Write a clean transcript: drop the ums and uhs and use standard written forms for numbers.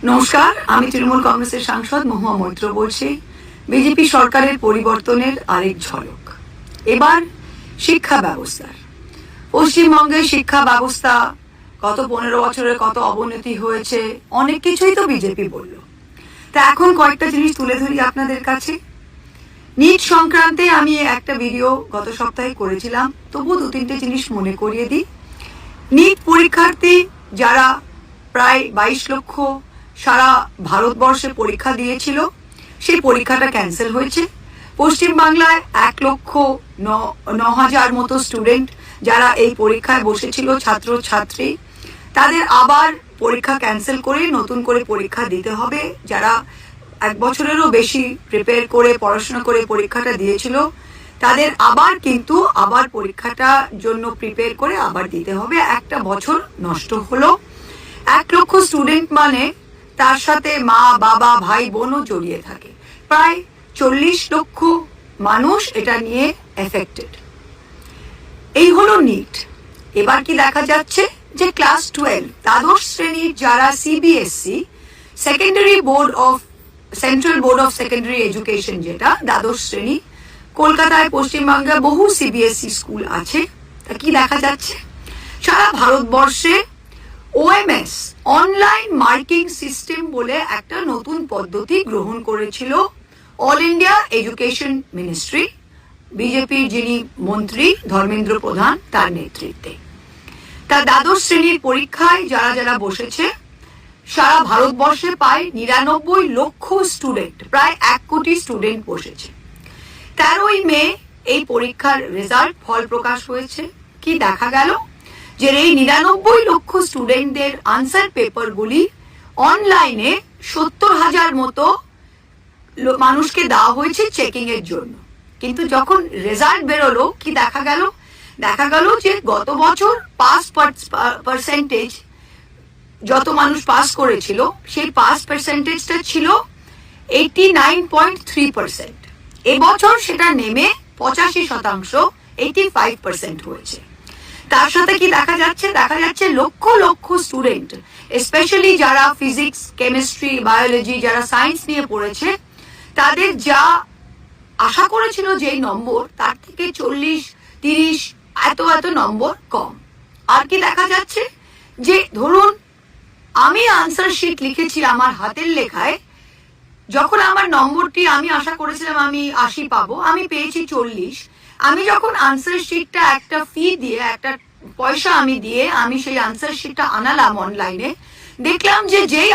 নমস্কার, আমি তৃণমূল কংগ্রেসের সাংসদ মহুয়া মৈত্র বলছি। বিজেপি সরকারের পরিবর্তনের আরেক ঝলক এবার শিক্ষা ব্যবস্থার। পশ্চিমবঙ্গের শিক্ষা ব্যবস্থা গত 15 বছরে কত অবনতি হয়েছে, অনেক কিছুই তো বিজেপি বলল। তা এখন কয়েকটা জিনিস তুলে ধরি আপনাদের কাছে। নিট সংক্রান্তে আমি একটা ভিডিও গত সপ্তাহে করেছিলাম, তবু 2-3টে জিনিস মনে করিয়ে দিই। নিট পরীক্ষার্থী যারা প্রায় 22 লক্ষ সারা ভারতবর্ষে পরীক্ষা দিয়েছিল, সেই পরীক্ষাটা ক্যান্সেল হয়েছে। পশ্চিমবাংলায় 1,09,000 মতো স্টুডেন্ট যারা এই পরীক্ষায় বসেছিল, ছাত্র ছাত্রী, তাদের আবার পরীক্ষা ক্যান্সেল করে নতুন করে পরীক্ষা দিতে হবে। যারা 1 বছরেরও বেশি প্রিপেয়ার করে পড়াশোনা করে পরীক্ষাটা দিয়েছিল, তাদের আবার পরীক্ষাটার জন্য প্রিপেয়ার করে আবার দিতে হবে। 1 বছর নষ্ট হলো। 1 লক্ষ স্টুডেন্ট মানে তার সাথে মা বাবা ভাই বোনও জড়িয়ে থাকে। প্রায় 40 লক্ষ মানুষ এটা নিয়ে এফেক্টেড। এই হলো নিট। এবার কি দেখা যাচ্ছে যে ক্লাস 12 দ্বাদশ শ্রেণীর যারা CBSE central board of secondary education, যেটা দ্বাদশ শ্রেণী, কলকাতায় পশ্চিমবঙ্গে বহু সিবিএসসি স্কুল আছে। তা কি দেখা যাচ্ছে, সারা ভারতবর্ষে ওএমএস অনলাইন মার্কিং সিস্টেম বলে একটা নতুন পদ্ধতি গ্রহণ করেছিল অল ইন্ডিয়া এডুকেশন মিনিস্ট্রি, বিজেপির যিনি মন্ত্রী ধর্মেন্দ্র প্রধান, তার নেতৃত্বে। তা দ্বাদশ শ্রেণীর পরীক্ষায় যারা যারা বসেছে, সারা ভারতবর্ষে প্রায় 99 লক্ষ স্টুডেন্ট, প্রায় 1 কোটি স্টুডেন্ট বসেছে। 13ই মে এই পরীক্ষার রেজাল্ট ফল প্রকাশ হয়েছে। কি দেখা গেল যে এই 99 লক্ষ স্টুডেন্টদের আনসার পেপারগুলি অনলাইনে 70,000 মতো মানুষকে দেওয়া হয়েছে চেকিং এর জন্য। কিন্তু যখন রেজাল্ট বেরোলো, কি দেখা গেল যে গত বছর পাস পার্সেন্টেজ যত মানুষ পাস করেছিল, সেই পাস পার্সেন্টেজটা ছিল 89.3%। এবছর সেটা নেমে 85%, 85% হয়েছে। তার সাথে কি দেখা যাচ্ছে লক্ষ লক্ষ স্টুডেন্ট, স্পেশালি যারা ফিজিক্স, কেমিস্ট্রি, বায়োলজি, যারা সায়েন্স নিয়ে পড়েছে, তাদের যা আশা করেছিল যেই নম্বর, তার থেকে 40-30 এত নম্বর কম। আর কি দেখা যাচ্ছে যে ধরুন আমি আনসার শিট লিখেছি আমার হাতের লেখায়, যখন আমার নম্বরটি আমি আশা করেছিলাম আমি 80 পাবো, আমি পেয়েছি 40। আমি যখন আনসার শিটটা একটা ফি দিয়ে, একটা পয়সা আমি দিয়ে আমি সেই আনসার শিটটা আনালাম অনলাইনে, দেখলাম যে যেই